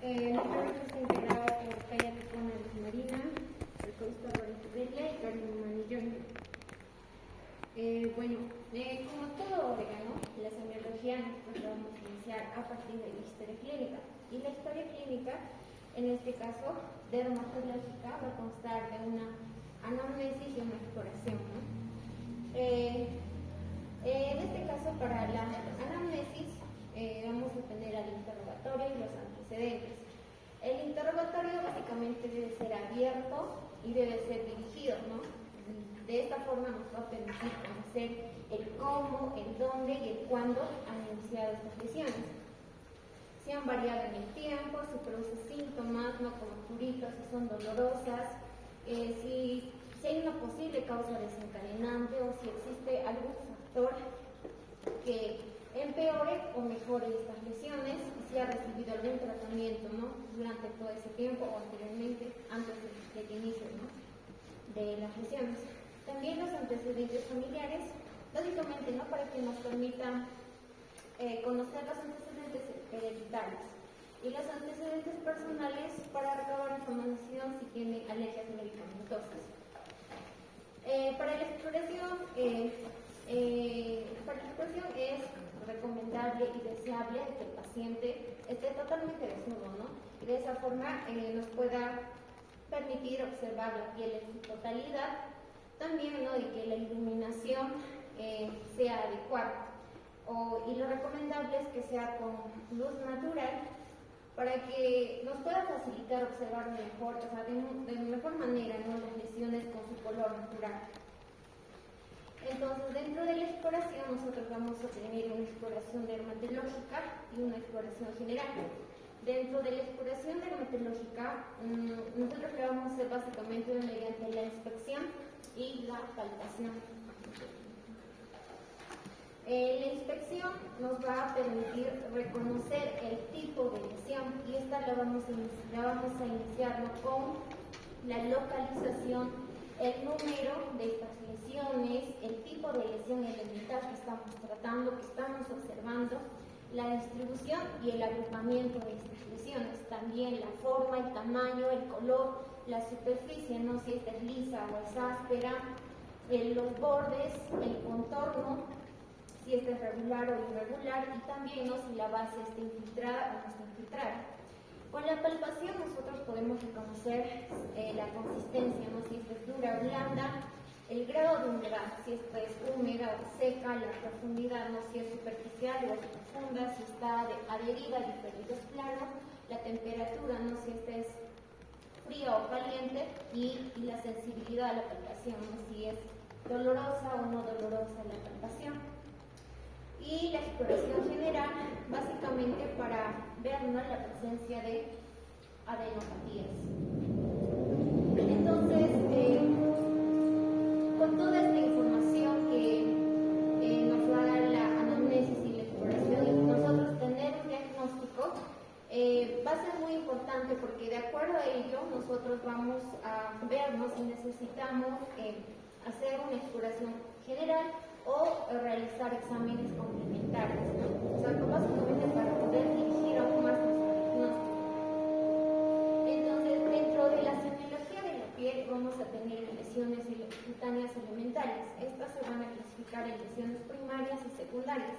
Mi proyecto está integrado por Kaya Ticona Luz Marina, Francisco Álvarez Bella y Carmen Manillón. Como todo órgano, la semiología nosotros la vamos a iniciar a partir de la historia clínica. Y la historia clínica, en este caso dermatológica, va a constar de una anamnesis y una exploración, ¿no? En este caso, para la anamnesis, vamos a tener al interrogatorio y los antecedentes. El interrogatorio básicamente debe ser abierto y debe ser dirigido, ¿no? De esta forma nos va a permitir conocer el cómo, el dónde y el cuándo han iniciado estas lesiones. Si han variado en el tiempo, si producen síntomas, no como pruritos, si son dolorosas, si hay una posible causa desencadenante o si existe algún factor que empeore o mejore estas lesiones, y si ha recibido algún tratamiento, ¿no? Durante todo ese tiempo o anteriormente, antes del inicio, ¿no? De las lesiones. También los antecedentes familiares, básicamente, ¿no? Para que nos permitan conocer los antecedentes hereditarios y los antecedentes personales para recabar información si tiene alergias medicamentosas. Para la exploración es recomendable y deseable que el paciente esté totalmente desnudo, ¿no? Y de esa forma nos pueda permitir observar la piel en su totalidad, también, ¿no? Y que la iluminación sea adecuada. Y lo recomendable es que sea con luz natural para que nos pueda facilitar observar mejor, o sea, de mejor manera, ¿no? Las lesiones con su color natural. Entonces, dentro de la exploración, nosotros vamos a tener una exploración dermatológica y una exploración general. Dentro de la exploración dermatológica, nosotros lo que vamos a hacer básicamente mediante la inspección y la palpación. La inspección nos va a permitir reconocer el tipo de lesión y esta la vamos a iniciar, ¿no? Con la localización, el número de estas lesiones, el tipo de lesión elemental que estamos tratando, que estamos observando, la distribución y el agrupamiento de estas lesiones, también la forma, el tamaño, el color, la superficie, ¿no? Si esta es lisa o es áspera, los bordes, el contorno, si esta es regular o irregular, y también, ¿no? Si la base está infiltrada o no está infiltrada. Con la palpación nosotros podemos reconocer la consistencia, ¿no? Si esta es dura o blanda, el grado de humedad, si esta es húmeda o seca, la profundidad, ¿no? Si es superficial o es profunda, si está adherida, diferido es plano, la temperatura, ¿no? Si esta es fría o caliente, y la sensibilidad a la palpación, ¿no? Si es dolorosa o no dolorosa la palpación. Y la exploración general, básicamente para ver, ¿no? La presencia de adenopatías. Entonces, con toda esta información que nos va a dar la anamnesis y la exploración, y nosotros tener un diagnóstico, va a ser muy importante porque de acuerdo a ello nosotros vamos a vernos si necesitamos hacer una exploración general o realizar exámenes complementarios, ¿no? O sea, básicamente para poder dirigir aún más nuestro diagnóstico. Entonces, dentro de la semiología de la piel vamos a tener lesiones cutáneas elementales. Estas se van a clasificar en lesiones primarias y secundarias.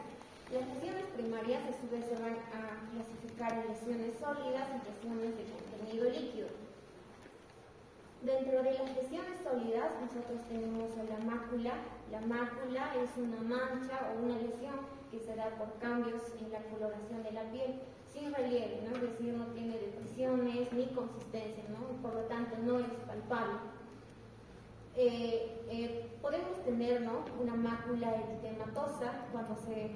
Las lesiones primarias a su vez se van a clasificar en lesiones sólidas y lesiones de contenido líquido. Dentro de las lesiones sólidas nosotros tenemos a la mácula. La mácula es una mancha o una lesión que se da por cambios en la coloración de la piel sin relieve, ¿no? Es decir, no tiene depresiones ni consistencia, ¿no? Por lo tanto no es palpable. Podemos tener, ¿no? Una mácula eritematosa cuando se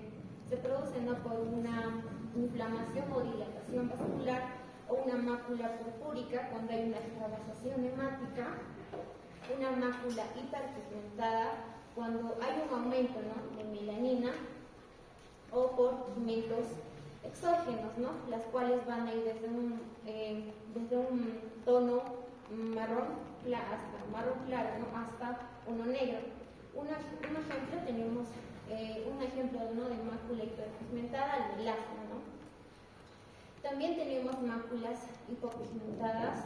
produce, ¿no? Por una inflamación o dilatación vascular, o una mácula purpúrica cuando hay una extravasación hemática, una mácula hiperpigmentada cuando hay un aumento, ¿no? De melanina, o por pigmentos exógenos, ¿no? Las cuales van a ir desde un tono marrón claro, ¿no? Hasta uno negro. Un ejemplo tenemos un ejemplo, ¿no? De mácula hiperpigmentada, el melasma, ¿no? También tenemos mácula máculas hipopigmentadas,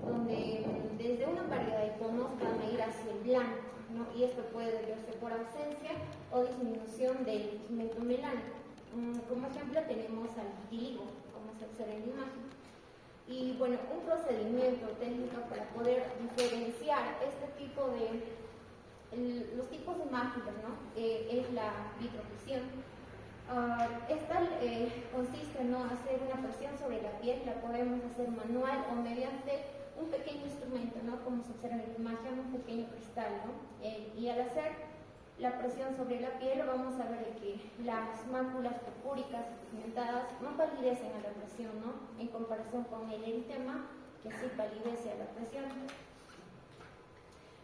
donde desde una variedad de tonos van a ir hacia el blanco, ¿no? Y esto puede deberse por ausencia o disminución del pigmento melánico. Como ejemplo tenemos al vitiligo, como se observa en la imagen. Y bueno, un procedimiento técnico para poder diferenciar este tipo de, los tipos de máculas, ¿no? Es la vitropresión. Esta consiste en hacer una presión sobre la piel, la podemos hacer manual o mediante un pequeño instrumento, ¿no? Como se observa en la imagen, un pequeño cristal, ¿no? Y al hacer la presión sobre la piel vamos a ver que las máculas purpúricas pigmentadas no palidecen a la presión, ¿no? En comparación con el eritema, que sí palidece a la presión.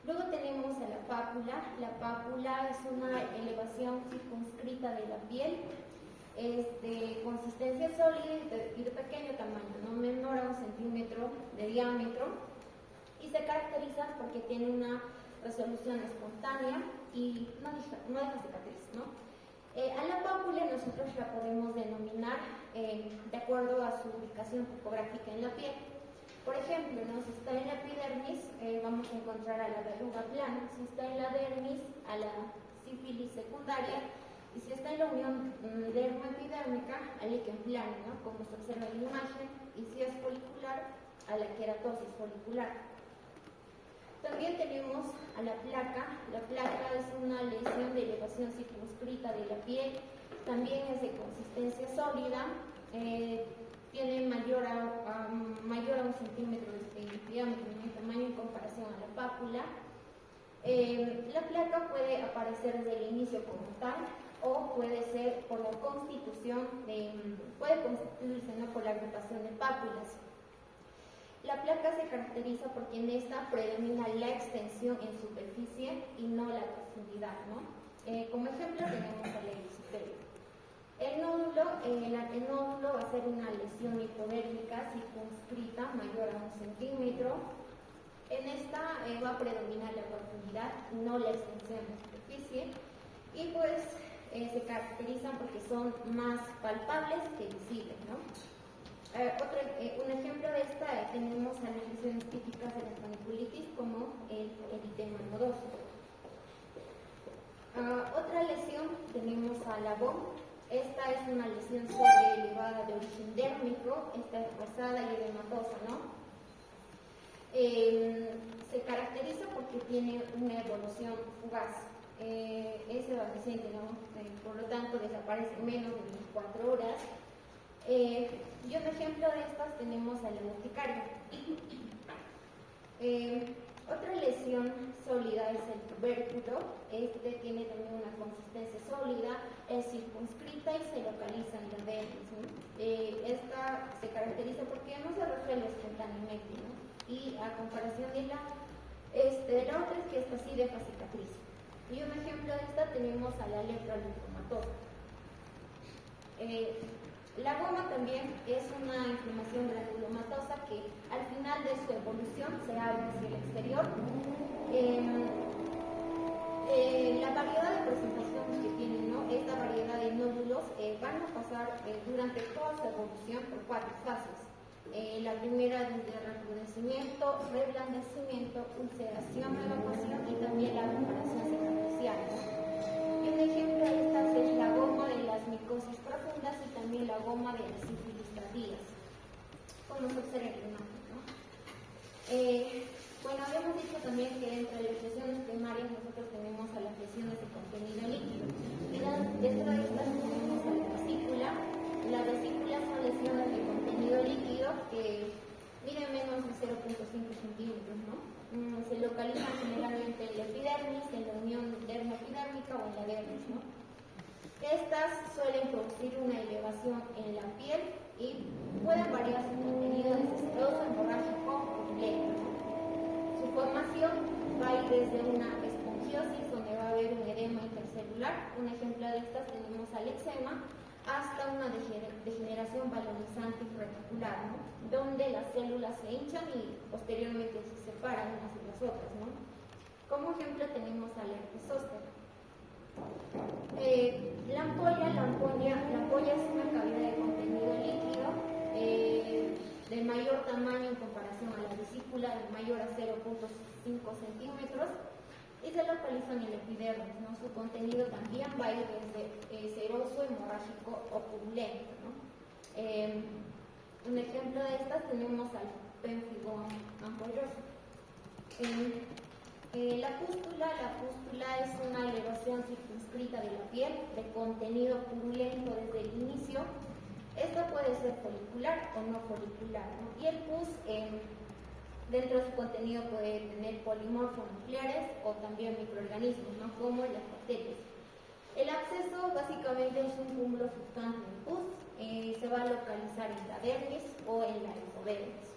Luego tenemos a la pápula. La pápula es una elevación circunscrita de la piel, es de consistencia sólida y de pequeño tamaño, no menor a 1 centímetro de diámetro, y se caracteriza porque tiene una resolución espontánea y no deja cicatriz, ¿no? A la pápula nosotros la podemos denominar de acuerdo a su ubicación topográfica en la piel. Por ejemplo, ¿no? Si está en la epidermis, vamos a encontrar a la verruga plana. Si está en la dermis, a la sífilis secundaria. Y si está en la unión dermoepidérmica, al líquen plano, ¿no? Como se observa en la imagen. Y si es folicular, a la queratosis folicular. También tenemos a la placa. La placa es una lesión de elevación circunscrita de la piel. También es de consistencia sólida. Tiene mayor a 1 centímetro de diámetro en tamaño en comparación a la pápula. La placa puede aparecer desde el inicio como tal o puede ser por la constitución puede constituirse, ¿no? Por la agrupación de pápulas. La placa se caracteriza porque en esta predomina la extensión en superficie y no la profundidad, ¿no? Como ejemplo tenemos al erisipela. El nódulo va a ser una lesión hipodérmica circunscrita mayor a 1 centímetro. En esta va a predominar la profundidad, no la extensión de superficie, y pues se caracterizan porque son más palpables que visibles, ¿no? Un ejemplo de esta tenemos a las lesiones típicas de la funiculitis como el eritema nodoso. Otra lesión tenemos a la BOM. Esta es una lesión sobreelevada de origen dérmico, esta es rosada y edematosa, ¿no? Se caracteriza porque tiene una evolución fugaz, es evanescente, ¿no? Por lo tanto desaparece en menos de 24 horas. Y un ejemplo de estas tenemos a la urticaria. Otra lesión sólida es el tubérculo. Este tiene también una consistencia sólida, es circunscrita y se localiza en la dermis, ¿no? Esta se caracteriza porque no se resuelve espontáneamente, ¿no? Y a comparación de la otra es que esta sí deja cicatriz. Y un ejemplo de esta tenemos a la lepra linfomatosa. La goma también es una inflamación granulomatosa que al final de su evolución se abre hacia el exterior. La variedad de presentación que tienen, ¿no? Esta variedad de nódulos van a pasar durante toda su evolución por 4 fases. La primera desde recrudecimiento, reblandecimiento, ulceración, evacuación y también la preparación cicatricial. Y un ejemplo de estas es la goma de las micosis profundas y también la goma de las sífilis tardías, como se observa en la imagen, ¿no? Bueno, habíamos dicho también que entre las lesiones primarias nosotros tenemos a las lesiones de contenido líquido. Y dentro de estas tenemos a la vesícula. Las vesículas son lesiones de contenido líquido que miden menos de 0.5 centímetros, ¿no? Se localizan generalmente en la epidermis, en la unión dermoepidérmica o en la dermis, ¿no? Estas suelen producir una elevación en la piel y pueden variar su contenido desde sedoso, hemorrágico o completo, ¿no? Su formación va a ir desde una esponjiosis, donde va a haber un edema intercelular. Un ejemplo de estas tenemos al eczema, hasta una degeneración balonizante y reticular, ¿no? Donde las células se hinchan y posteriormente se separan unas de las otras, ¿no? Como ejemplo tenemos al herpes zóster. La ampolla es una cavidad de contenido líquido de otros 5 centímetros y se localiza en el epidermis, ¿no? Su contenido también va a ir desde seroso, hemorrágico o purulento, ¿no? Un ejemplo de estas tenemos al pemphigo ampolloso. La pústula es una elevación circunscrita de la piel de contenido purulento desde el inicio. Esta puede ser folicular o no folicular, ¿no? Y el pus dentro de su contenido puede tener polimorfos nucleares o también microorganismos, ¿no? Como las bacterias. El absceso básicamente es un cúmulo fluctuante de pus, se va a localizar en la dermis o en la hipodermis.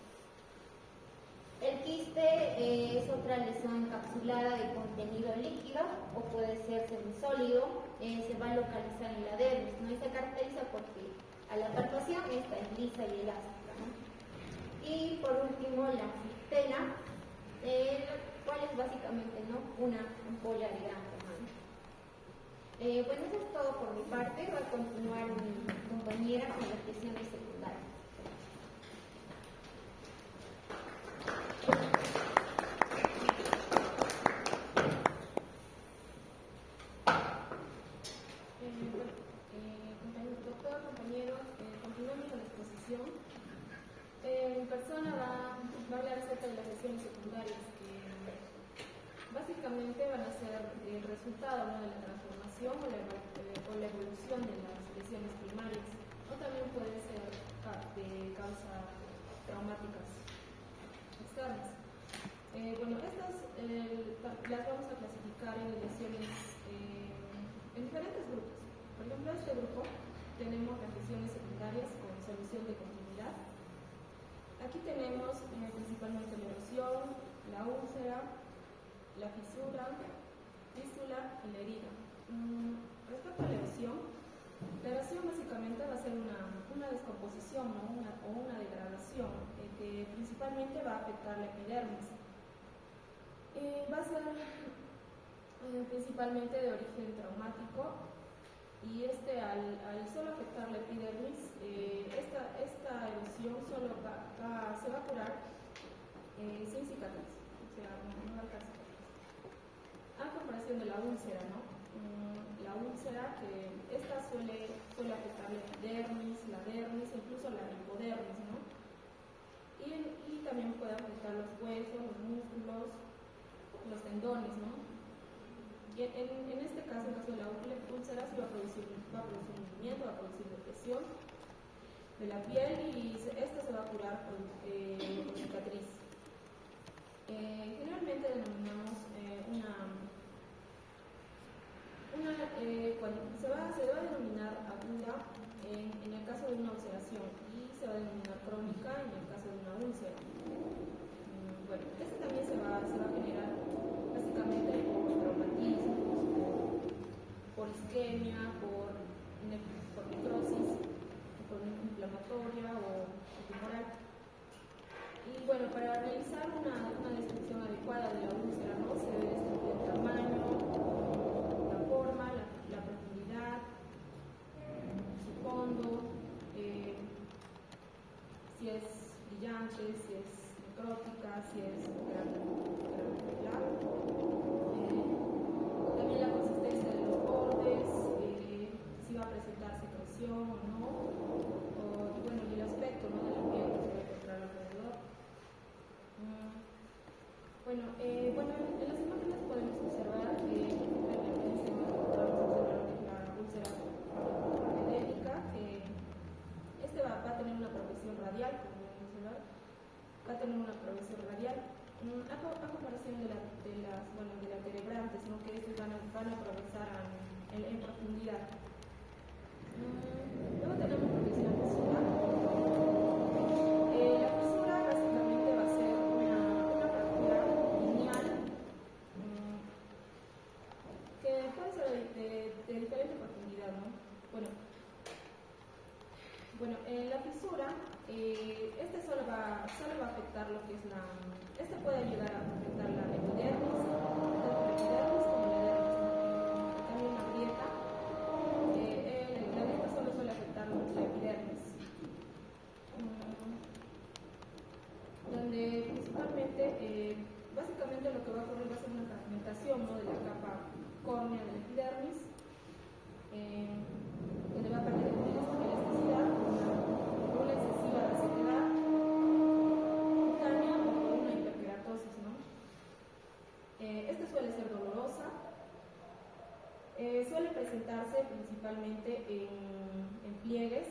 El quiste es otra lesión encapsulada de contenido líquido o puede ser semisólido, se va a localizar en la dermis, ¿no? Y se caracteriza porque a la palpación esta es lisa y elástica, ¿no? Y por último la fistela, cual es básicamente, ¿no? Una ampolla de gran tamaño. Bueno, eso es todo por mi parte. Va a continuar mi compañera con las lesiones secundarias. Compañeros, continuamos con la exposición. Mi persona va a hablar acerca de las lesiones secundarias, que básicamente van a ser el resultado, ¿no?, de la transformación o la evolución de las lesiones primarias, o también pueden ser de causas traumáticas externas. Bueno, estas las vamos a clasificar en lesiones en diferentes grupos. Por ejemplo, en este grupo tenemos las lesiones secundarias con solución de continuidad. Aquí tenemos principalmente la erosión, la úlcera, la fisura, fístula y la herida. Respecto a la erosión básicamente va a ser una descomposición, ¿no?, o una degradación que principalmente va a afectar la epidermis. Va a ser principalmente de origen traumático y al solo afectar la epidermis, esta erosión solo se va a curar sin cicatriz, o sea, no va a alcanzar cicatriz. A comparación de la úlcera, ¿no? La úlcera, que esta suele afectar la epidermis, la dermis, incluso la hipodermis, ¿no? Y también puede afectar los huesos, los músculos, los tendones, ¿no? Y en este caso, en caso de la úlcera, se va a producir movimiento, va a producir depresión de la piel y esta se va a curar con cicatriz. Generalmente denominamos cuando se va a denominar aguda en el caso de una ulceración y se va a denominar crónica en el caso de una úlcera. Bueno, este también se va a generar básicamente por traumatismos, por isquemia, por necrosis, por inflamatoria o tumoral. Y bueno, para realizar una descripción adecuada de la úlcera, ¿no?, se debe describir el tamaño, la forma, la profundidad, su fondo, si es brillante, si es necrótica, si es granular, también la consistencia de los bordes, si va a presentar secreción o no, y bueno, y el aspecto, ¿no?, de la piel que se va a encontrar alrededor. Bueno, en las imágenes podemos observar que la úlcera edémica, que va a tener una progresión radial, como vamos a observar, va a tener una progresión radial, a comparación de las terebrantes, ¿no?, que estos van a progresar en profundidad. Luego tenemos progresión fisura. La fisura básicamente va a ser una fractura lineal que puede ser de diferente profundidad, ¿no? Bueno, la fisura, solo va a afectar lo que es puede llegar a afectar la epidermis, tanto la epidermis como la dermis, también la grieta. La grieta solo suele afectar la epidermis, donde principalmente básicamente lo que va a ocurrir va a ser una fragmentación, ¿no?, de la capa córnea de la epidermis, donde va a perder elasticidad por una excesiva resequedad cutánea o por una hiperkeratosis, ¿no? Esta suele ser dolorosa, suele presentarse principalmente en pliegues,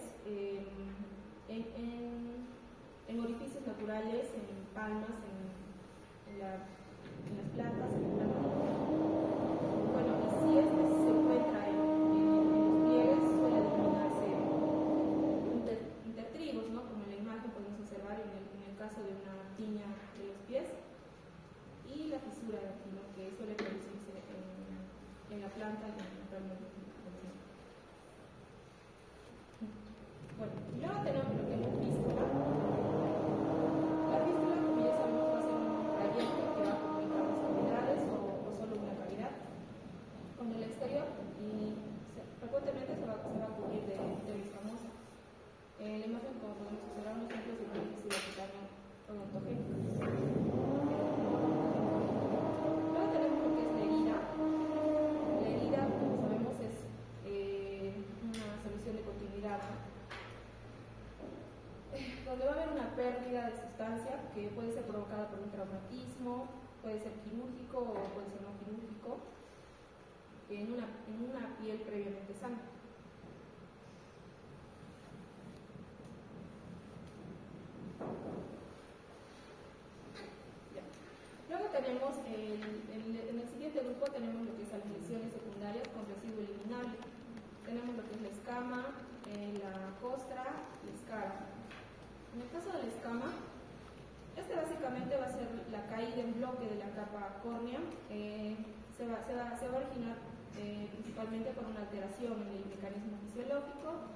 en orificios naturales, en palmas, en las plantas, en el plantito. Bueno, y si este se encuentra en los pliegues, suele denominarse intertrigos, ¿no?, como en la imagen podemos observar en el caso de una tiña de los pies, y la fisura de aquí, ¿no?, que suele producirse en la planta y en el realmente. Bueno, y luego tenemos lo que es la fístula. La fístula, como ya sabemos, va a ser un trayecto que va a comunicar dos cavidades o solo una cavidad con el exterior, y frecuentemente se va a cubrir de escamosa. La imagen, como podemos observar, un ejemplo es una fisura cutánea odontogénica. Luego tenemos lo que es la herida. La herida, como sabemos, es una solución de continuidad, ¿no?, donde va a haber una pérdida de sustancia que puede ser provocada por un traumatismo, puede ser quirúrgico o puede ser no quirúrgico, en una piel previamente sana. Ya. Luego tenemos, en el siguiente grupo tenemos lo que es las lesiones secundarias con residuo eliminable. Tenemos lo que es la escama, la costra, la escara. En el caso de la escama, básicamente va a ser la caída en bloque de la capa córnea. Se va a originar principalmente por una alteración en el mecanismo fisiológico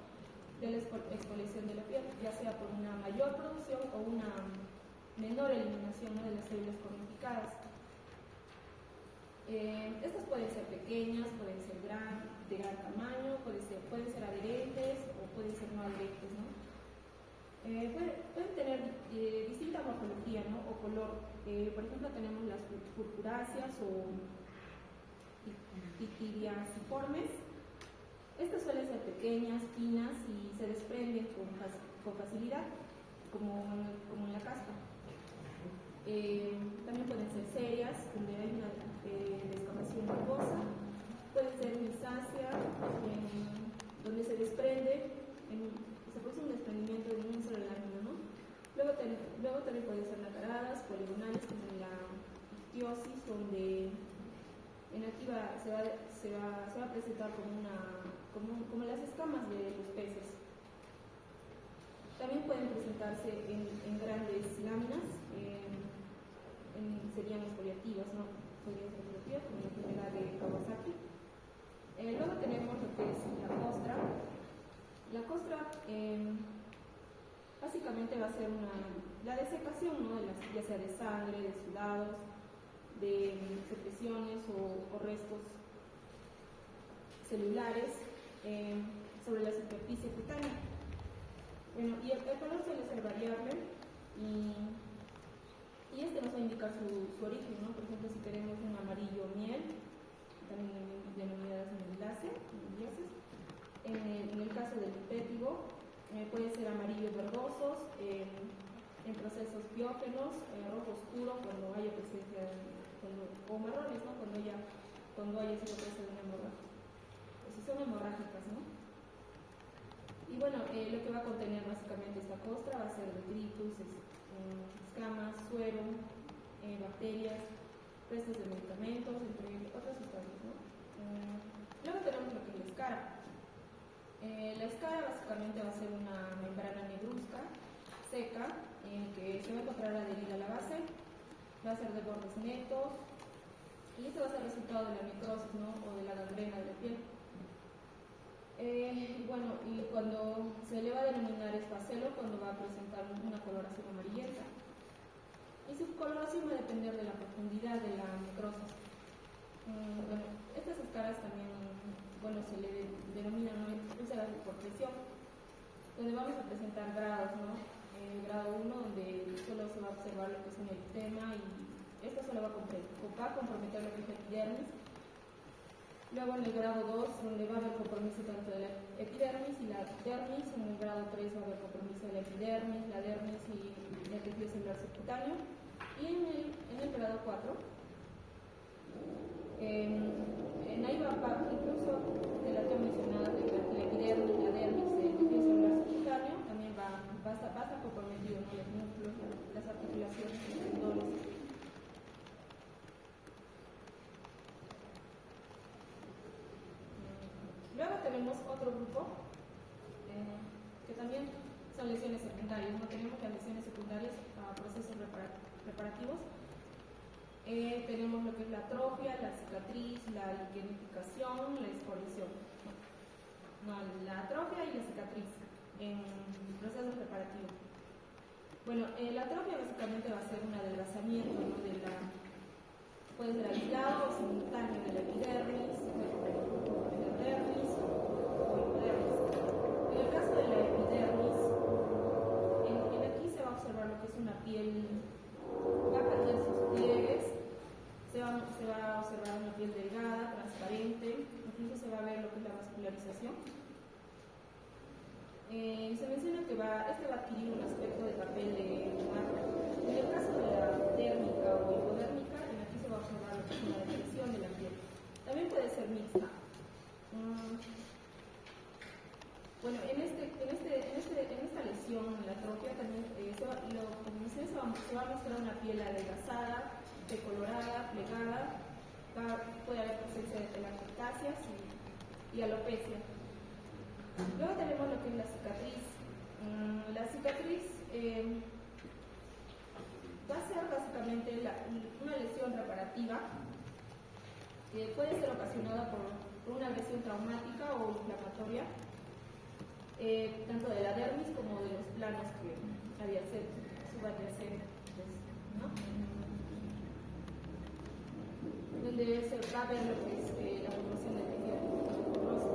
de la exfoliación de la piel, ya sea por una mayor producción o una menor eliminación, ¿no?, de las células cornificadas. Estas pueden ser pequeñas, pueden ser de gran tamaño, pueden ser adherentes o pueden ser no adherentes, ¿no? Pueden tener distinta morfología, ¿no?, o color. Por ejemplo, tenemos las purpuráceas o pitidiaciformes. Estas suelen ser pequeñas, finas y se desprenden con facilidad, como en la caspa. También pueden ser serias, donde hay una descamación nervosa. Pueden ser grisáceas, donde se desprende, se produce un desprendimiento de una sola lámina, ¿no? Luego también pueden ser nacaradas, poligonales, como en la ictiosis, donde en activa se va a presentar como las escamas de los peces. También pueden presentarse en grandes láminas, serían las foliativas, ¿no? Podrían ser foliativas, como la enfermedad de Kawasaki. Luego tenemos lo que es la costra. La costra básicamente va a ser la desecación, ¿no?, ya sea de sangre, de sudados, de secreciones o restos celulares sobre la superficie cutánea. Bueno, y el color suele ser variable y este nos va a indicar su origen, ¿no? Por ejemplo, si tenemos un amarillo miel, también denominadas meliáceas, en el caso del pétigo, pueden ser amarillos verdosos, en procesos biógenos, rojo oscuro cuando haya presencia o marrones, ¿no?, cuando haya sido presa de una hemorragia. Si son hemorrágicas, ¿no? Y bueno, lo que va a contener básicamente esta costra va a ser detritus, escamas, suero, bacterias, restos de medicamentos, entre otras sustancias, ¿no? Luego tenemos lo que es la escara. La escara básicamente va a ser una membrana negruzca, seca, que se va a encontrar adherida a la base, va a ser de bordes netos, y esto va a ser resultado de la necrosis, ¿no?, o de la gangrena de la piel. Bueno, y cuando se le va a denominar espacelo, cuando va a presentar una coloración amarillenta. Y su coloración va a depender de la profundidad de la necrosis. Bueno, estas escaras también, bueno, se le denominan úlceras por presión, donde vamos a presentar grados, ¿no? Grado 1, donde solo se va a observar lo que es un eritema y Esto solo va a comprometer lo que es la epidermis. Luego en el grado 2, donde va a haber compromiso tanto de la epidermis y la dermis. En el grado 3 va a haber compromiso de la epidermis, la dermis y el tejido celular subcutáneo. Y en el grado 4, en ahí va incluso de las que mencionadas de la epidermis, la dermis, el tejido celular subcutáneo, también va a estar comprometido, ¿no? Los músculos, las articulaciones, los tendones. Luego tenemos otro grupo que también son lesiones secundarias. No tenemos las lesiones secundarias a procesos reparativos. Tenemos lo que es la atrofia, la cicatriz, la lignificación, la escoriación. No, la atrofia y la cicatriz en procesos reparativos. Bueno, la atrofia básicamente va a ser un adelgazamiento, ¿no? Puede ser aislado o simultáneo de la epidermis, de la dermis o hipodermis. En el caso de la epidermis, en aquí se va a observar lo que es una piel, va a perder sus pliegues, se va a observar una piel delgada, transparente, incluso se va a ver lo que es la vascularización. Se menciona que este va a adquirir un aspecto de papel de marca. En el caso de la dérmica o hipodérmica, aquí se va a observar lo que es una depresión de la piel. También puede ser mixta. Bueno, en esta lesión, la atrofia, también se va a mostrar una piel adelgazada, decolorada, plegada, puede haber presencia de telangiectasias y alopecia. Luego tenemos lo que es la cicatriz. La cicatriz va a ser básicamente una lesión reparativa que puede ser ocasionada por una agresión traumática o inflamatoria, tanto de la dermis como de los planos que subadyacentes, ¿no? Donde se va a ver lo que es la formación del tejido fibroso.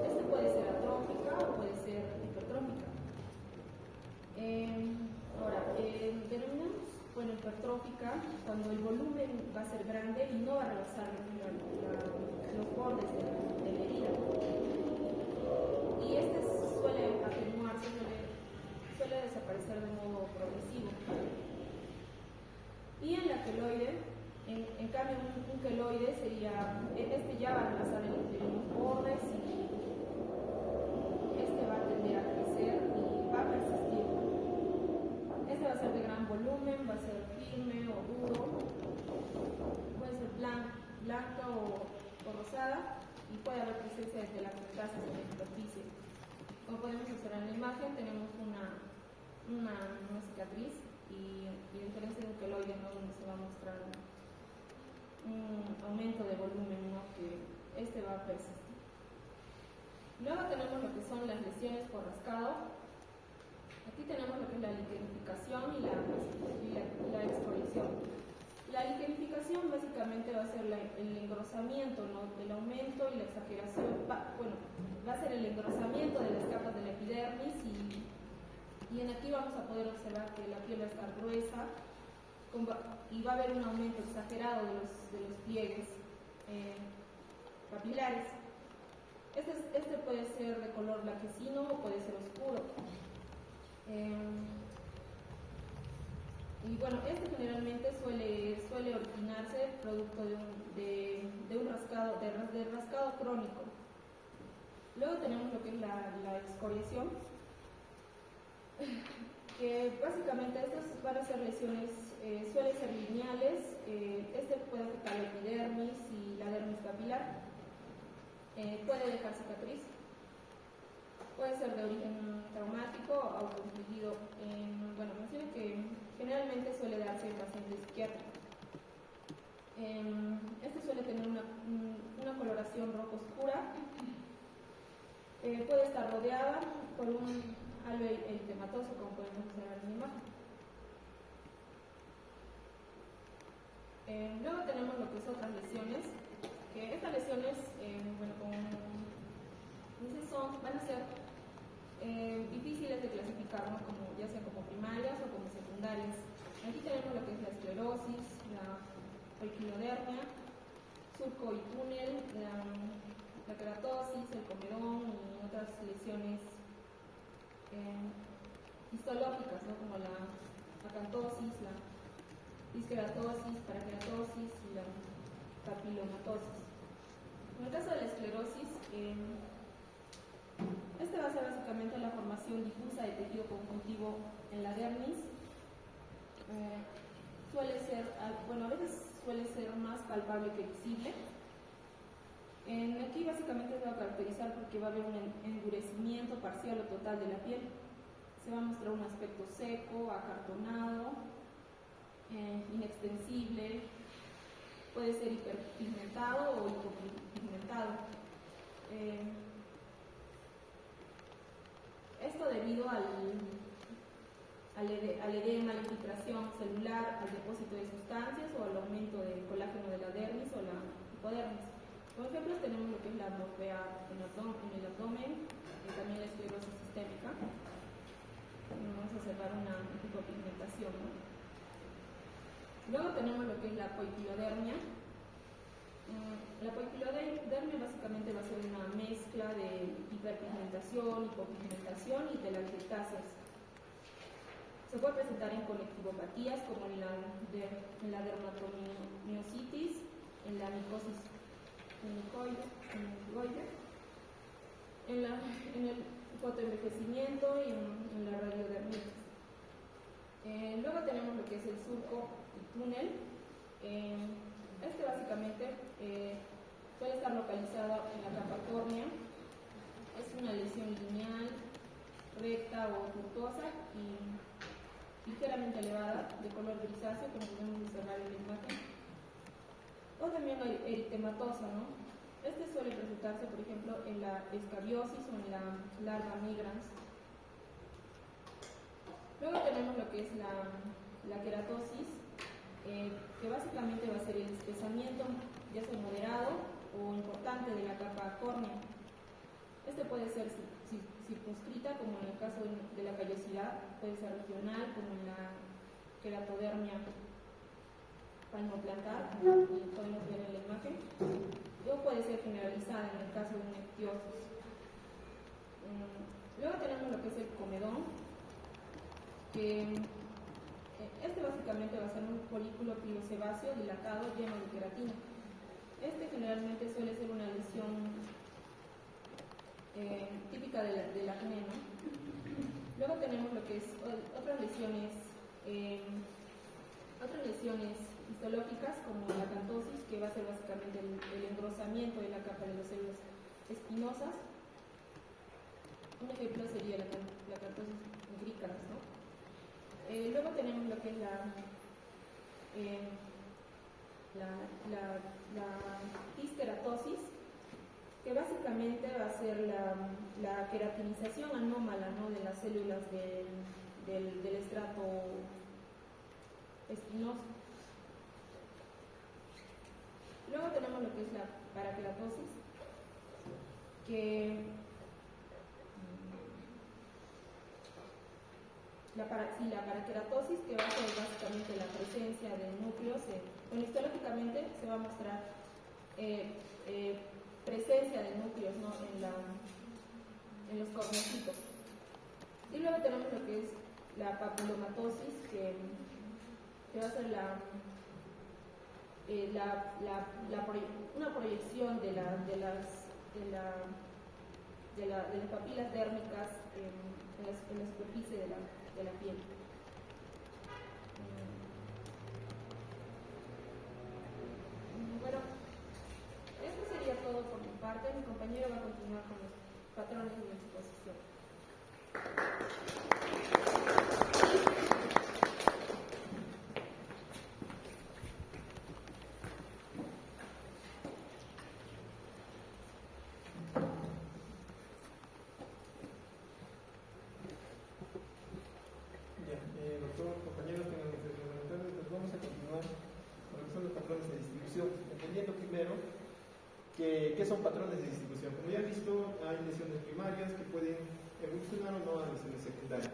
Este puede ser atrófica o puede ser hipertrófica. Ahora, denominamos, bueno, hipertrófica cuando el volumen va a ser grande y no va a rebasar los bordes de la herida. Y este suele atenuarse, suele desaparecer de modo progresivo. Y en la queloide, en cambio, un queloide sería, ya va a rebasar los bordes y va a tender a crecer y va a persistir. Este va a ser de gran volumen, va a ser firme o duro, puede ser blanca o rosada y puede haber presencia de telangiectasias en la superficie. Como podemos observar en la imagen, tenemos una cicatriz y a diferencia de un queloide, ¿no? Donde se va a mostrar un aumento de volumen, ¿no? Que va a persistir. Luego tenemos lo que son las lesiones por rascado. Aquí tenemos lo que es la lignificación y la excoriación. La lignificación básicamente va a ser el engrosamiento, ¿no? El aumento y la exageración. Va a ser el engrosamiento de las capas de la epidermis y aquí vamos a poder observar que la piel va a estar gruesa y va a haber un aumento exagerado de los pliegues papilares. Este puede ser de color blanquecino o puede ser oscuro. Y bueno, este generalmente suele originarse producto de un rascado crónico. Luego tenemos lo que es la excoriación, que básicamente estas van a ser lesiones, suelen ser lineales. Puede afectar la epidermis y la dermis papilar. Puede dejar cicatriz, puede ser de origen traumático o autoinfligido. Menciona que generalmente suele darse en pacientes psiquiátricos. Suele tener una coloración rojo oscura, puede estar rodeada por un halo eritematoso, como podemos observar en la imagen. Luego tenemos lo que son otras lesiones, que estas lesiones, van a ser difíciles de clasificar, ¿no? Ya sea como primarias o como secundarias. Aquí tenemos lo que es la esclerosis, la poiquilodermia, surco y túnel, la queratosis, el comedón y otras lesiones histológicas, ¿no? Como la acantosis, la disqueratosis, paraqueratosis y la papilomatosis. En el caso de la esclerosis, este va a ser básicamente la formación difusa de tejido conjuntivo en la dermis. Suele ser, bueno, a veces suele ser más palpable que visible. Aquí básicamente se va a caracterizar porque va a haber un endurecimiento parcial o total de la piel. Se va a mostrar un aspecto seco, acartonado, inextensible, puede ser hiperpigmentado o hipopigmentado. Esto debido al edema, a la infiltración celular, al depósito de sustancias o al aumento del colágeno de la dermis o la hipodermis. Por ejemplo, tenemos lo que es la morfea en el abdomen, también la esclerosis sistémica. Vamos a observar una hipopigmentación, ¿no? Luego tenemos lo que es la poiquilodermia. La poiquilodermia básicamente va a ser una mezcla de hiperpigmentación, hipopigmentación y telangiectasias. Se puede presentar en conectivopatías como en la dermatomiositis, en la micosis hemicoide, en el fotoenvejecimiento y en la radiodermitis. Luego tenemos lo que es el surco y túnel. Este básicamente puede estar localizado en la capa córnea. Es una lesión lineal, recta o tortuosa y ligeramente elevada, de color grisáceo, como podemos observar en la imagen. O también la eritematosa, ¿no? Este suele presentarse, por ejemplo, en la escabiosis o en la larva migrans. Luego tenemos lo que es la queratosis, que básicamente va a ser el espesamiento, ya sea moderado o importante, de la capa córnea. Este puede ser circunscrita, como en el caso de la callosidad, puede ser regional, como en la queratodermia palmoplantar, como podemos ver en la imagen, o puede ser generalizada en el caso de una ictiosis. Luego tenemos lo que es el comedón, que este básicamente va a ser un folículo pilosebáceo dilatado lleno de queratina. Este generalmente suele ser una lesión típica del acné, ¿no? Luego tenemos lo que es otras lesiones histológicas, como la acantosis, que va a ser básicamente el engrosamiento de la capa de las células espinosas. Un ejemplo sería la acantosis nigricans, ¿no? Luego tenemos lo que es la disqueratosis, que básicamente va a ser la queratinización anómala, ¿no?, de las células del estrato espinoso. Luego tenemos lo que es la paraqueratosis, que la paraqueratosis, que va a ser básicamente la presencia de núcleos, histológicamente se va a mostrar presencia de núcleos, ¿no?, en los cornecitos. Y luego tenemos lo que es la papilomatosis, que va a ser una proyección de las papilas dérmicas en la superficie de la piel. Bueno, esto sería todo por mi parte. Mi compañero va a continuar con los patrones de exposición. Compañeros, tengan ustedes buenas tardes. Pues vamos a continuar con lo que son los patrones de distribución, entendiendo primero qué son patrones de distribución. Como ya han visto, hay lesiones primarias que pueden evolucionar o no a lesiones secundarias.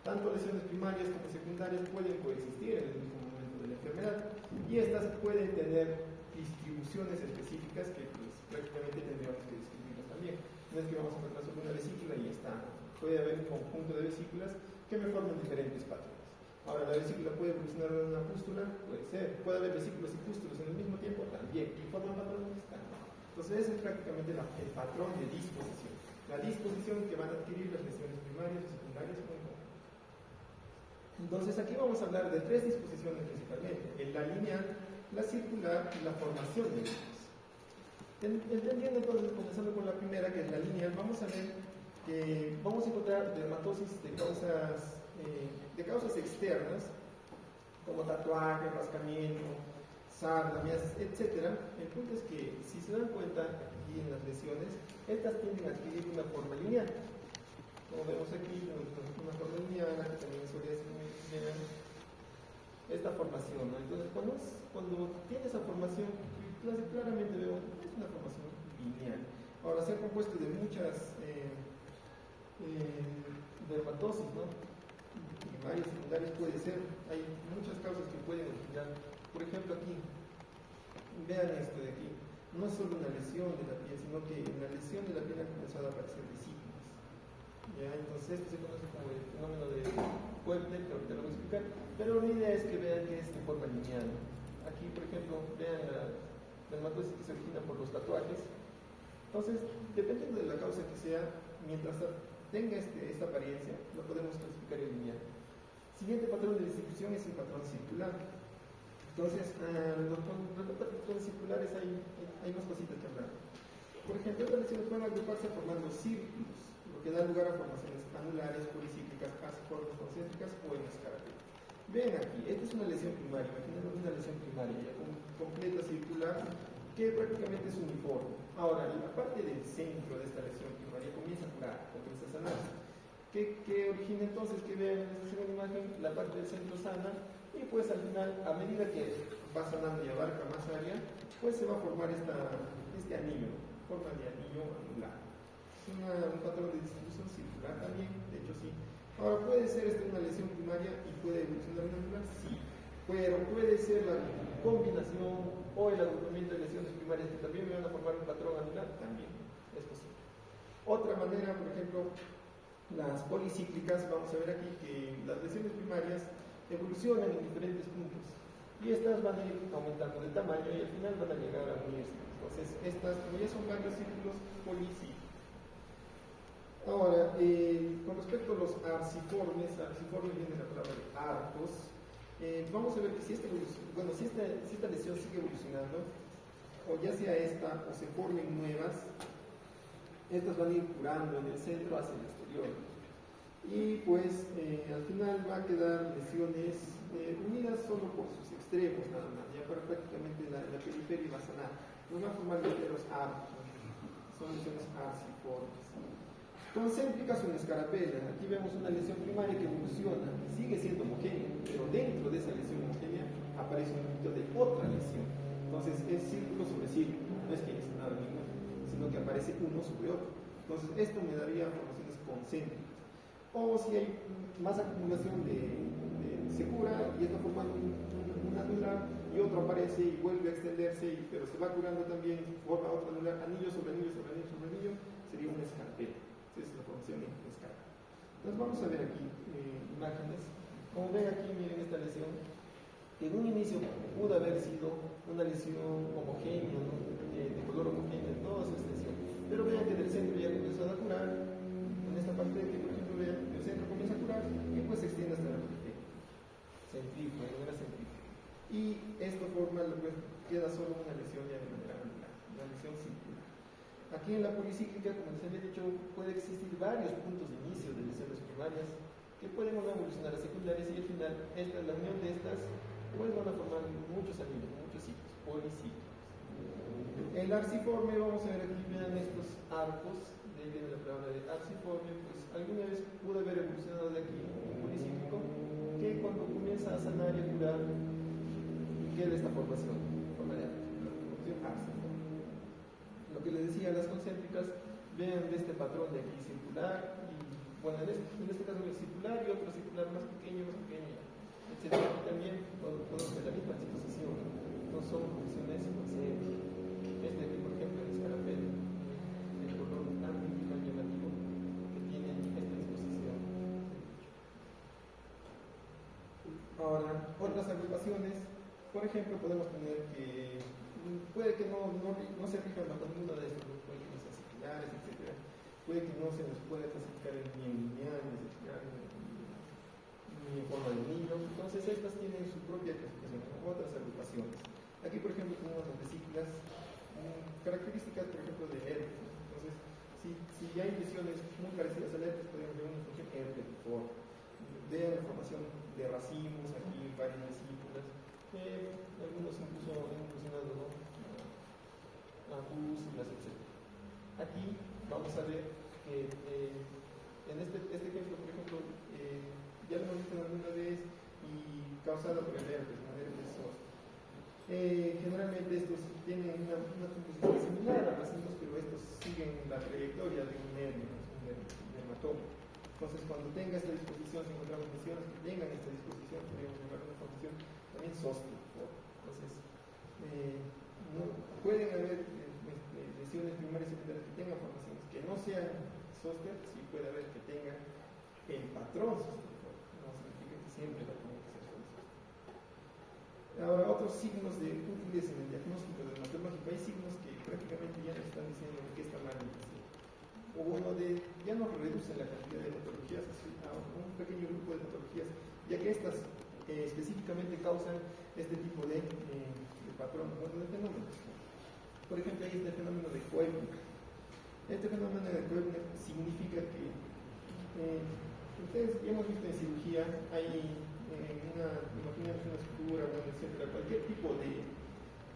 Tanto lesiones primarias como secundarias pueden coexistir en el mismo momento de la enfermedad y estas pueden tener distribuciones específicas que pues, prácticamente tendríamos que describirlas también. No es que vamos a encontrar solo una vesícula y ya está. Puede haber un conjunto de vesículas que me forman diferentes patrones. Ahora, ¿la vesícula puede evolucionar en una pústula? Puede ser. ¿Puede haber vesículas y pústulas en el mismo tiempo? También. ¿Y forman patrones? También. Entonces, ese es prácticamente el patrón de disposición. La disposición que van a adquirir las lesiones primarias y secundarias. Entonces, aquí vamos a hablar de tres disposiciones principalmente. En la lineal, la circular y la formación de discos. Entendiendo entonces, comenzando con la primera, que es la lineal, vamos a ver que vamos a encontrar dermatosis de causas externas, como tatuaje, rascamiento, sarna, miasis, etc. El punto es que, si se dan cuenta aquí en las lesiones, estas tienden a adquirir una forma lineal. Como vemos aquí, una forma lineal, que también solía ser muy lineal, esta formación, ¿no? Entonces, cuando tiene esa formación, claramente vemos que es una formación lineal. Ahora, se ha compuesto de muchas dermatosis, ¿no? Primarias, secundarias, puede ser. Hay muchas causas que pueden originar. Por ejemplo, aquí, vean esto de aquí. No es solo una lesión de la piel, sino que en la lesión de la piel han comenzado a aparecer vesículas. ¿Ya? Entonces, esto se conoce como el fenómeno de Koepler, que ahorita lo voy a explicar. Pero la idea es que vean que es de forma lineal. Aquí, por ejemplo, vean la dermatosis que se origina por los tatuajes. Entonces, dependiendo de la causa que sea, mientras tenga esta apariencia, lo podemos clasificar en lineal. Siguiente patrón de distribución es el patrón circular. Entonces, los patrones circulares hay más cositas que hablar. Por ejemplo, estas lesiones pueden agruparse formando círculos, lo que da lugar a formaciones anulares, policíclicas, asiformes, concéntricas o en escarapela. Ven aquí, esta es una lesión primaria, imaginemos una lesión primaria ya completa circular que prácticamente es uniforme. Ahora, la parte del centro de esta lesión primaria comienza a curar, comienza a sanar. ¿Qué origina entonces? Que vean en esta segunda imagen, la parte del centro sana y pues al final, a medida que va sanando y abarca más área, pues se va a formar este anillo, forma de anillo anular. Es un patrón de distribución circular también, de hecho sí. Ahora, ¿puede ser una lesión primaria y puede evolucionar en anular? Sí. Pero puede ser la combinación o el agrupamiento de lesiones primarias que también me van a formar un patrón anular, también es posible. Otra manera, por ejemplo, las policíclicas, vamos a ver aquí que las lesiones primarias evolucionan en diferentes puntos y estas van a ir aumentando de tamaño y al final van a llegar a unirse. Entonces, estas, como ya son varios círculos, policíclicos. Ahora, con respecto a los arciformes viene la palabra de arcos. Vamos a ver que si esta lesión sigue evolucionando, o ya sea esta o se formen nuevas, estas van a ir curando en el centro hacia el exterior. Y pues al final va a quedar lesiones unidas solo por sus extremos, nada más. Ya para prácticamente la periferia va a sanar. Nos va a formar los arcos, son lesiones arciformes. Concéntricas o en escarapela. Aquí vemos una lesión primaria que evoluciona, sigue siendo homogénea, pero dentro de esa lesión homogénea aparece un poquito de otra lesión. Entonces es círculo sobre círculo, no es que es nada ninguno, sino que aparece uno sobre otro. Entonces esto me daría formaciones concéntricas. O si hay más acumulación se cura y está formando un anular y otro aparece y vuelve a extenderse, pero se va curando también, forma otro anular, anillo sobre anillo sobre anillo sobre anillo, sería una escarpela. Es la formación en escala. Entonces vamos a ver aquí imágenes. Como ven aquí, miren esta lesión, que en un inicio pudo haber sido una lesión homogénea, ¿no? de color homogéneo en toda su extensión. Pero vean que del centro ya comenzó a curar, en esta parte que por ejemplo vean, el centro comienza a curar y pues se extiende hasta la periferia. Centrífuga, de manera centrífuga. Y esto forma, pues, queda solo una lesión ya de manera anular, una lesión circular. Aquí en la policíclica, como les había dicho, puede existir varios puntos de inicio de lesiones primarias que pueden evolucionar a secundarias y al final, la unión de estas, pues van a formar muchos anillos, muchos ciclos, policíclicos. El arciforme, vamos a ver aquí, vean estos arcos, de ahí viene la palabra de arciforme, pues alguna vez pudo haber evolucionado de aquí un policíclico que cuando comienza a sanar y a curar, queda esta formación, forma de arciforme. Lo que les decía, las concéntricas, vean de este patrón de aquí circular y bueno, en este caso el circular y otro circular más pequeño, etc. También podemos ver la misma disposición, no son funciones homogeneas. Este aquí, por ejemplo, el escarapel, el color tan llamativo que tiene esta disposición. Ahora, otras agrupaciones, por ejemplo, podemos tener que puede que no se rijan bajo ninguna de estos, puede que no sean circulares, etc. Puede que no se les pueda clasificar ni en lineal, ni circular, ni en forma de niño. Entonces, estas tienen su propia clasificación, otras agrupaciones. Aquí, por ejemplo, tenemos las vesículas, características, por ejemplo, de herpes. Entonces, si hay lesiones muy parecidas al herpes, podemos ver una función herpes por vean la formación de racimos, aquí varias vesículas, algunos incluso han funcionado, ¿no? A pústulas, etc. Aquí vamos a ver que en este ejemplo, por ejemplo, ya lo hemos visto alguna vez y causada por el herpes, ¿no? Herpes zóster. Generalmente estos tienen una composición similar a racimos, pero estos siguen la trayectoria de un nervio, un dermatoma. Entonces, cuando tenga esta disposición, si encontramos lesiones que tengan esta disposición, podríamos llamar una condición también zóster. Entonces, no, pueden haber lesiones primarias y secundarias que tengan formaciones que no sean zóster, sí puede haber que tengan el patrón zóster. No significa que siempre la tiene que ser zóster. Ahora, otros signos útiles en el diagnóstico dermatológico, hay signos que prácticamente ya nos están diciendo que está mal. O bueno, ya nos reducen la cantidad de patologías a un pequeño grupo de patologías, ya que estas específicamente causan este tipo de patrón, de fenómenos. Por ejemplo, hay este fenómeno de Koebner. Este fenómeno de Koebner significa que ustedes ya hemos visto en cirugía, hay imaginemos una sutura, etcétera, cualquier tipo de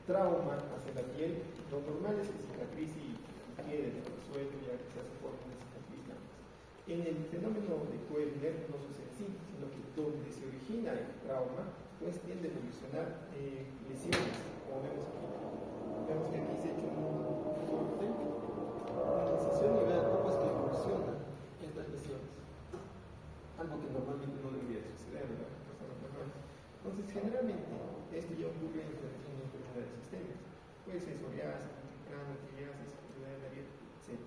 trauma hacia la piel, lo normal es que cicatrice y quede resuelto ya que se hace forma de cicatriz. En el fenómeno de Koebner no sucede así, sino que donde se origina el trauma, pues tiende a evolucionar lesiones, como vemos aquí. Vemos que aquí se ha hecho un corte, una incisión y vean cómo es que evolucionan estas lesiones. Algo que normalmente no debería suceder, ¿verdad? Entonces, generalmente, esto ya ocurre en la relación de enfermedades sistémicas. Puede ser psoriasis, triasis, enfermedad de la piel, etc.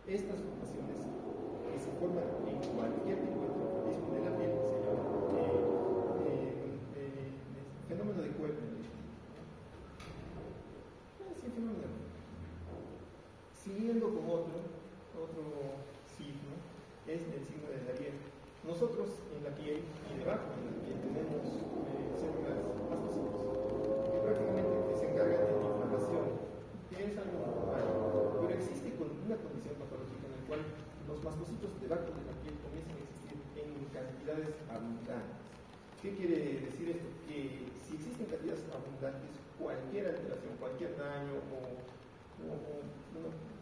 Estas formaciones que se forman en cualquier tipo de traumatismo de la piel se llama fenómeno de Koebner. Sí, fenómeno de Koebner. Siguiendo con otro signo, es el signo de Davier. Nosotros en la piel y debajo de la piel tenemos células mastocitos que prácticamente se encargan de la inflamación, que es algo normal, pero existe una condición patológica en la cual los mastocitos debajo de la piel comienzan a existir en cantidades abundantes. ¿Qué quiere decir esto? Que si existen cantidades abundantes, cualquier alteración, cualquier daño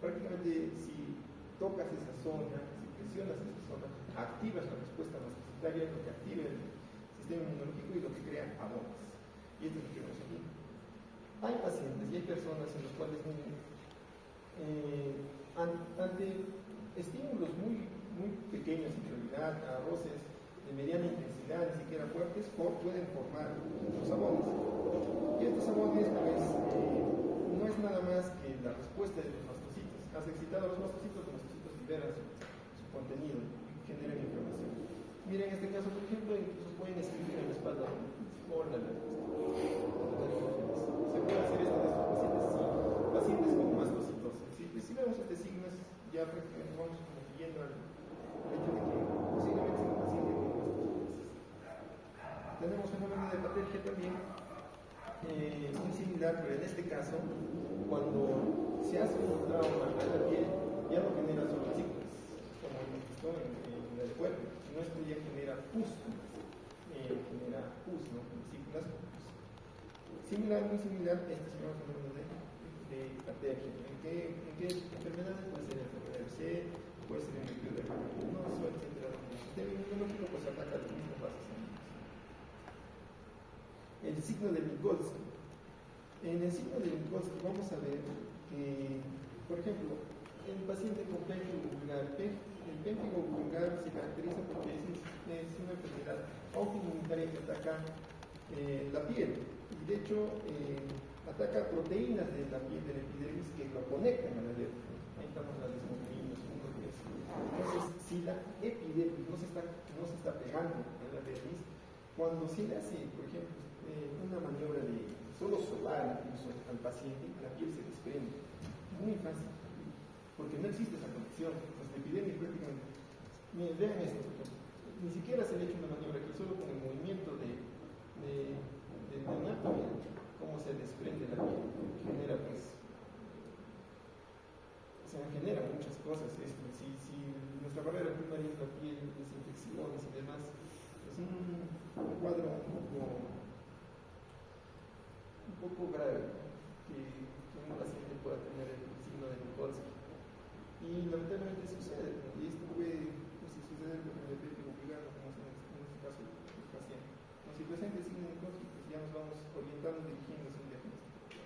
prácticamente si tocas esa zona, si presionas esa zona, activas la respuesta mastocitaria, lo que activa el sistema inmunológico y lo que crea amonas. Y esto es lo que vemos aquí. Hay pacientes y hay personas en los cuales ante estímulos muy pequeños en realidad, a roces de mediana intensidad, ni siquiera fuertes, pueden formar los amones. Y estos amones pues, no es nada más que la respuesta de los mastocitos. Has excitado a los mastocitos liberan su contenido y generan inflamación. Miren, en este caso, por ejemplo, incluso pueden escribir en la espalda por la se puede hacer esto de estos pacientes, sí, pacientes con mastocitosis. Si vemos este signo, ya prácticamente vamos como yendo al hecho de que posiblemente sea un paciente con mastocitosis. Tenemos fenómeno de patergia también, muy similar, pero en este caso, cuando se hace un trauma a la piel, ya no genera solo vesículas, como hemos visto en el cuerpo, sino esto ya genera pústulas, genera pus, ¿no? Vesículas con pus. Muy similar, este se llama fenómeno de patergia. ¿En qué enfermedades? Puede ser enfermedad de C, puede ser en virtud del venoso, etc. El sistema inmunológico pues ataca las mismas bases sanguíneas. El signo de Vygotsky. En el signo de Vygotsky vamos a ver que, por ejemplo, el paciente con pemphigo vulgar. El pemphigo vulgar se caracteriza porque es una enfermedad autoinmunitaria que ataca la piel. Y de hecho, ataca proteínas de la piel del epidermis que lo conectan a la dermis. Ahí estamos las desmoglinos. Entonces, si la epidermis no se está pegando a la dermis, cuando se le hace, por ejemplo, una maniobra de solo solar incluso al paciente, la piel se desprende. Muy fácil, porque no existe esa conexión. Pues la epidermis prácticamente. Miren, vean esto, por ejemplo. Ni siquiera se le ha hecho una maniobra aquí, solo con el movimiento del neonato, miren cómo se desprende la piel. Genera, pues, genera muchas cosas esto. Si nuestra barrera primaria es la piel, las infecciones y demás, es un cuadro un poco grave, ¿no? que un paciente pueda tener el signo de Nikolsky. Y lamentablemente sucede, ¿no? Y esto puede suceder con el pemphigo vulgar, como en este caso el paciente. ¿No? Si el paciente es signo de Nikolsky, pues ya nos vamos orientando, dirigiendo hacia un diagnóstico.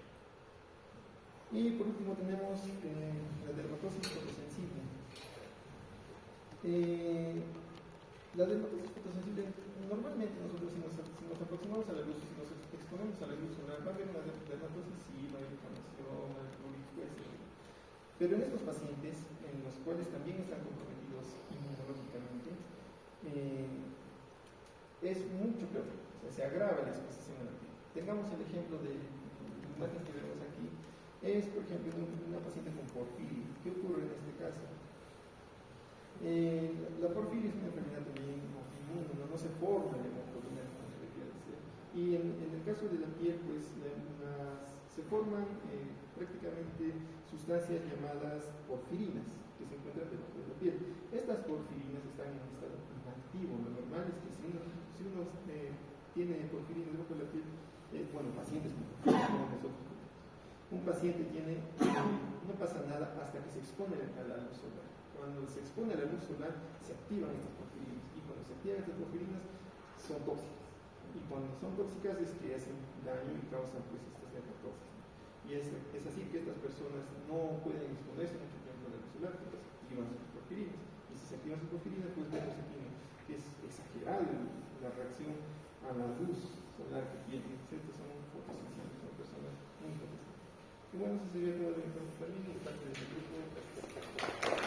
Y por último tenemos la dermatosis fotosensible. La dermatosis fotosensible, normalmente nosotros si nos aproximamos a la luz, si nos exponemos a la luz solar, va a haber una dermatosis, sí, va a haber inflamación, prurito, etc. Pero en estos pacientes, en los cuales también están comprometidos inmunológicamente, es mucho peor, o sea, se agrava la exposición a la piel. Tengamos el ejemplo de la imagen que vemos aquí, es por ejemplo una paciente con porfiria. ¿Qué ocurre en este caso? La porfiria es una enfermedad también autoinmune, no se forma el hemoglobina como debería de ser. Y en el caso de la piel, pues se forman prácticamente sustancias llamadas porfirinas que se encuentran debajo de la piel. Estas porfirinas están en un estado inactivo. Lo normal es que si uno tiene porfirinas debajo de la piel, bueno, pacientes con porfirinas, como nosotros. Un paciente no pasa nada hasta que se expone a la luz solar. Cuando se expone a la luz solar, se activan estas porfirinas. Y cuando se activan estas porfirinas, son tóxicas. Y cuando son tóxicas es que hacen daño y causan pues estas dermatosis. Y es así que estas personas no pueden exponerse mucho tiempo a la luz solar porque se activan sus porfirinas. Y si se activan sus porfirinas, pues vemos aquí que es exagerada la reacción a la luz solar que tienen. Estas son fotosensibles, son personas muy fotosensibles. Y bueno, eso sería todo de mi parte también, y parte de mi grupo.